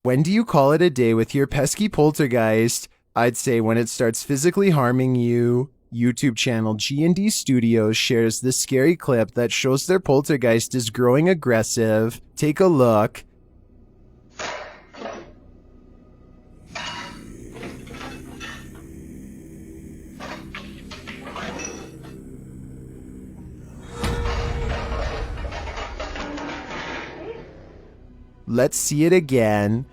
When do you call it a day with your pesky poltergeist? I'd say when it starts physically harming you. YouTube channel G&D Studios shares this scary clip that shows their poltergeist is growing aggressive. Take a look. Let's see it again.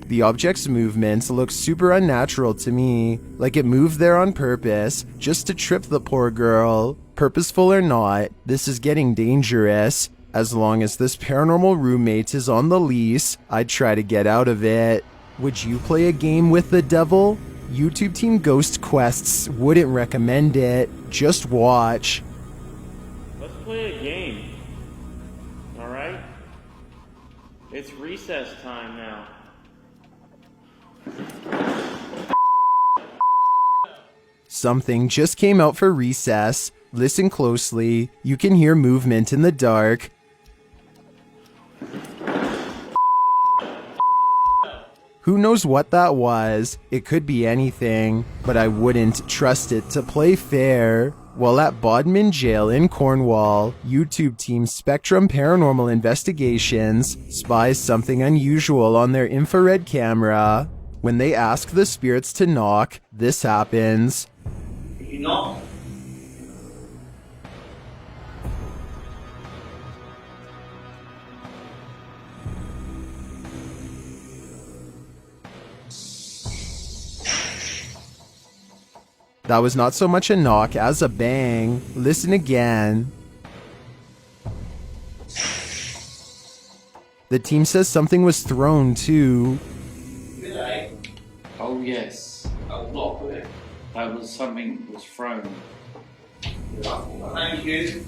The object's movements look super unnatural to me, like it moved there on purpose, just to trip the poor girl. Purposeful or not, this is getting dangerous. As long as this paranormal roommate is on the lease, I'd try to get out of it. Would you play a game with the devil? YouTube Team Ghost Quests wouldn't recommend it. Just watch. Let's play a game. Alright? It's recess time now. Something just came out for recess. Listen closely. You can hear movement in the dark. Who knows what that was? It could be anything, but I wouldn't trust it to play fair. While at Bodmin Jail in Cornwall, YouTube team Spectrum Paranormal Investigations spies something unusual on their infrared camera. When they ask the spirits to knock, this happens. You knock? That was not so much a knock as a bang. Listen again. The team says something was thrown too. Oh yes. That was something was thrown. Thank you.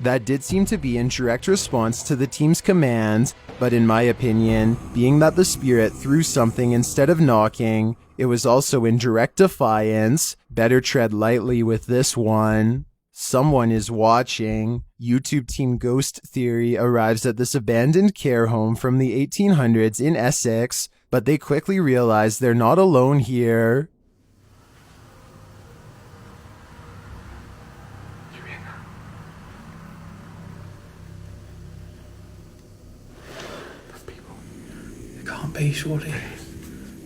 That did seem to be in direct response to the team's command, but in my opinion, being that the spirit threw something instead of knocking, it was also in direct defiance. Better tread lightly with this one. Someone is watching. YouTube team Ghost Theory arrives at this abandoned care home from the 1800s in Essex, but they quickly realize they're not alone here. Can't be, surely.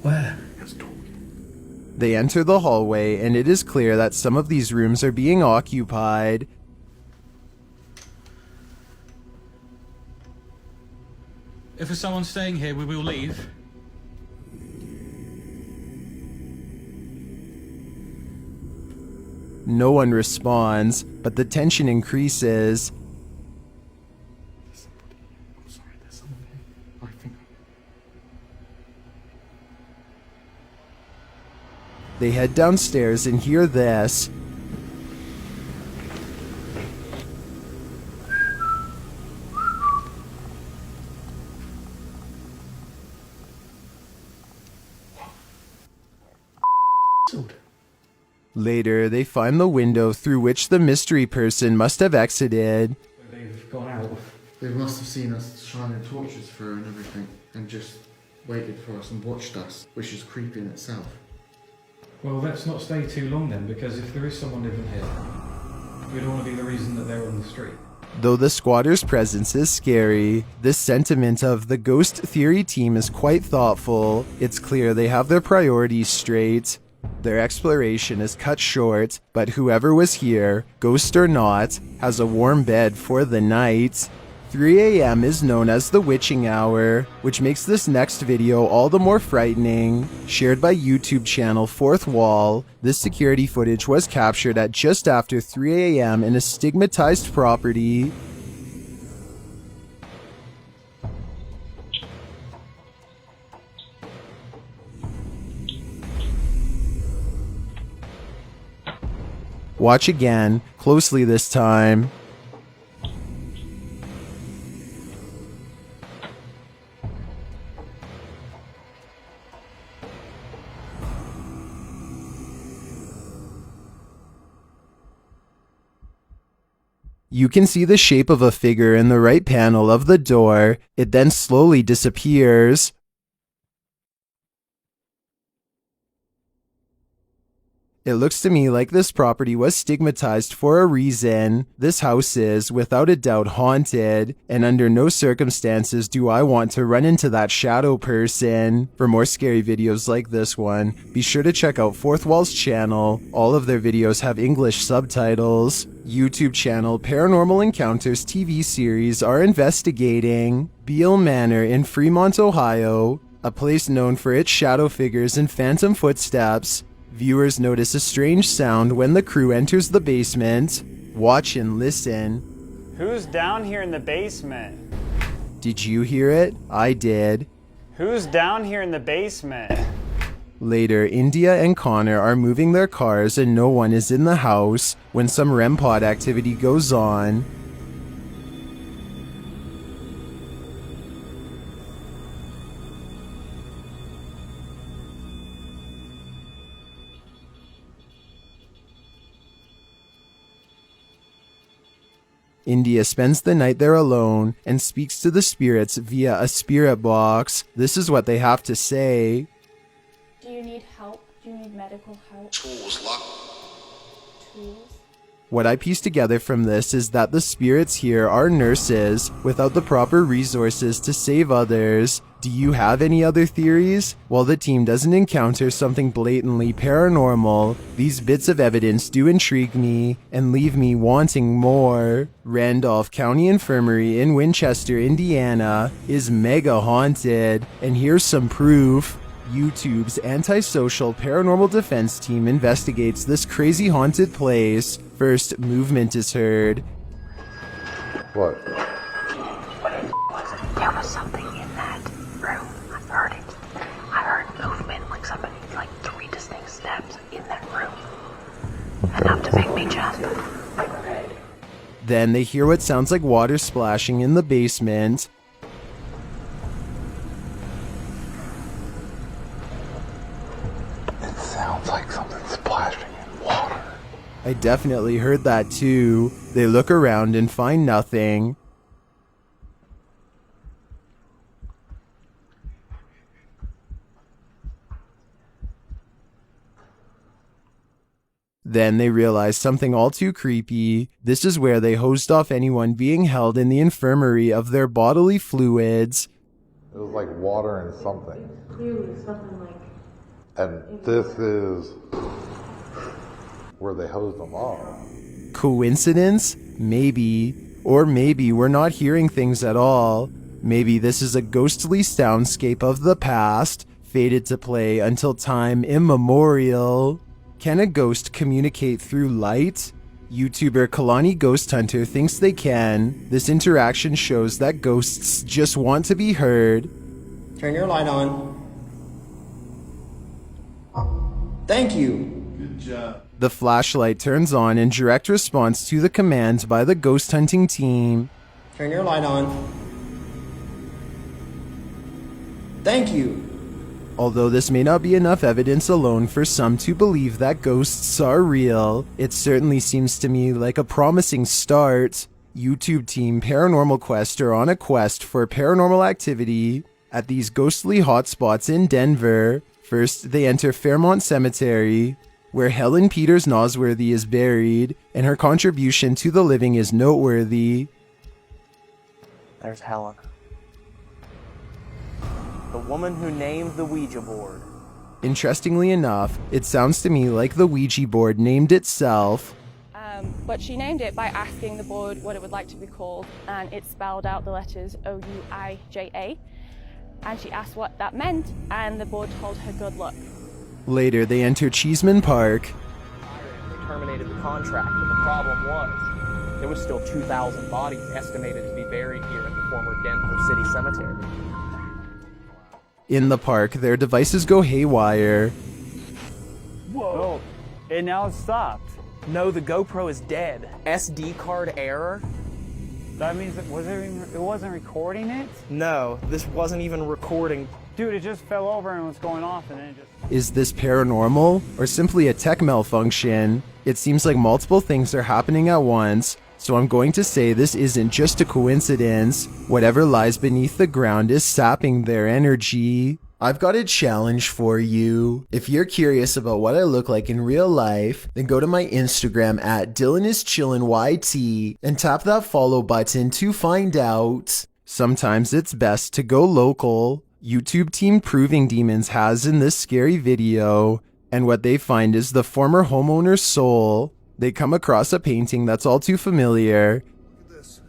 Where? They enter the hallway, and it is clear that some of these rooms are being occupied. If there's someone staying here, we will leave. No one responds, but the tension increases. They head downstairs and hear this. Later, they find the window through which the mystery person must have exited. They've gone out. They must have seen us shining torches through and everything, and just waited for us and watched us, which is creepy in itself. Well, let's not stay too long then, because if there is someone living here, we don't want to be the reason that they're on the street. Though the squatter's presence is scary, this sentiment of the Ghost Theory team is quite thoughtful. It's clear they have their priorities straight. Their exploration is cut short, but whoever was here, ghost or not, has a warm bed for the night. 3 a.m. is known as the witching hour, which makes this next video all the more frightening. Shared by YouTube channel Fourth Wall, this security footage was captured at just after 3 a.m. in a stigmatized property. Watch again, closely this time. You can see the shape of a figure in the right panel of the door. It then slowly disappears. It looks to me like this property was stigmatized for a reason. This house is, without a doubt, haunted, and under no circumstances do I want to run into that shadow person. For more scary videos like this one, be sure to check out Fourth Wall's channel. All of their videos have English subtitles. YouTube channel Paranormal Encounters TV series are investigating Beale Manor in Fremont, Ohio, a place known for its shadow figures and phantom footsteps. Viewers notice a strange sound when the crew enters the basement. Watch and listen. Who's down here in the basement? Did you hear it? I did. Who's down here in the basement? Later, India and Connor are moving their cars and no one is in the house when some REM pod activity goes on. India spends the night there alone and speaks to the spirits via a spirit box. This is what they have to say. Do you need help? Do you need medical help? Tools. What I piece together from this is that the spirits here are nurses without the proper resources to save others. Do you have any other theories? While the team doesn't encounter something blatantly paranormal, these bits of evidence do intrigue me and leave me wanting more. Randolph County Infirmary in Winchester, Indiana is mega haunted, and here's some proof. YouTube's antisocial paranormal defense team investigates this crazy haunted place. First, movement is heard. What? There was something in that room. I heard it. I heard movement, like somebody, like 3 distinct steps in that room. Enough to make me jump. Then they hear what sounds like water splashing in the basement. It sounds like something splashing in water. I definitely heard that too. They look around and find nothing. Then they realize something all too creepy. This is where they hosed off anyone being held in the infirmary of their bodily fluids. It was like water and something. Clearly, something like. And this is where they hosed them off. Coincidence? Maybe. Or maybe we're not hearing things at all. Maybe this is a ghostly soundscape of the past, fated to play until time immemorial. Can a ghost communicate through light? YouTuber Kalani Ghost Hunter thinks they can. This interaction shows that ghosts just want to be heard. Turn your light on. Thank you. Good job. The flashlight turns on in direct response to the command by the ghost hunting team. Turn your light on. Thank you. Although this may not be enough evidence alone for some to believe that ghosts are real, it certainly seems to me like a promising start. YouTube team Paranormal Quest are on a quest for paranormal activity at these ghostly hotspots in Denver. First, they enter Fairmont Cemetery, where Helen Peters Nosworthy is buried, and her contribution to the living is noteworthy. There's Helen. The woman who named the Ouija board. Interestingly enough, it sounds to me like the Ouija board named itself. But she named it by asking the board what it would like to be called, and it spelled out the letters O-U-I-J-A. And she asked what that meant, and the board told her good luck. Later, they enter Cheeseman Park. They terminated the contract, but the problem was there was still 2,000 bodies estimated to be buried here at the former Denver City Cemetery. In the park, their devices go haywire. Whoa. It now stopped. No, the GoPro is dead. SD card error? That means it wasn't recording it? No, this wasn't even recording. Dude, it just fell over and was going off and then it just... Is this paranormal or simply a tech malfunction? It seems like multiple things are happening at once. So I'm going to say this isn't just a coincidence. Whatever lies beneath the ground is sapping their energy. I've got a challenge for you. If you're curious about what I look like in real life, then go to my Instagram at DylanIsChillinYT and tap that follow button to find out. Sometimes it's best to go local. YouTube team Proving Demons has in this scary video, and what they find is the former homeowner's soul. They come across a painting that's all too familiar. Look at this.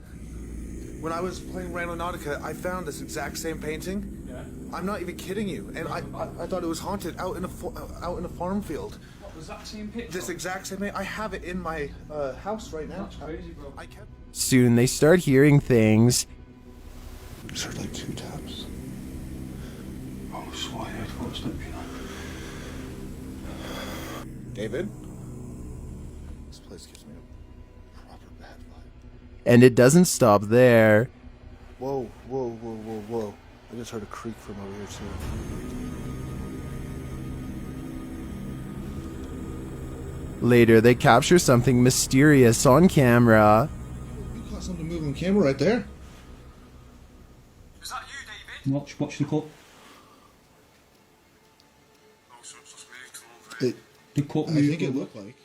When I was playing Randonautica, I found this exact same painting. Yeah. I'm not even kidding you, and I thought it was haunted out in a farm field. What was that same picture? This exact same. I have it in my house right now. That's crazy, bro. Soon they start hearing things. I just heard like 2 taps. Oh, I swear I heard footsteps, you know. David? This place gives me a proper bad vibe. And it doesn't stop there. Whoa, whoa, whoa, whoa, whoa. I just heard a creak from over here too. Later, they capture something mysterious on camera. You caught something moving on camera right there. Is that you, David? Watch the cut. The cut I think it looked like.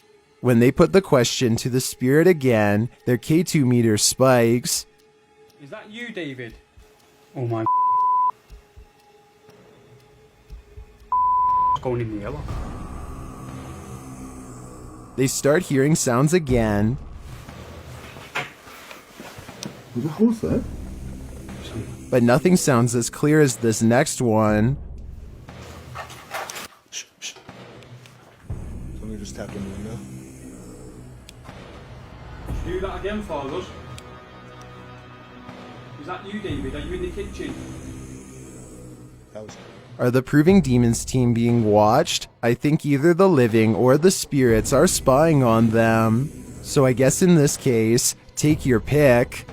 When they put the question to the spirit again, their K2 meter spikes. Is that you, David? Oh my. It's going in the air. They start hearing sounds again. Who the hell was that? But nothing sounds as clear as this next one. Shh, shh. Somebody just tapped on the window. Do that again for us. Is that you, David? Are you in the kitchen? That was. Are the Proving Demons team being watched? I think either the living or the spirits are spying on them. So I guess in this case, take your pick.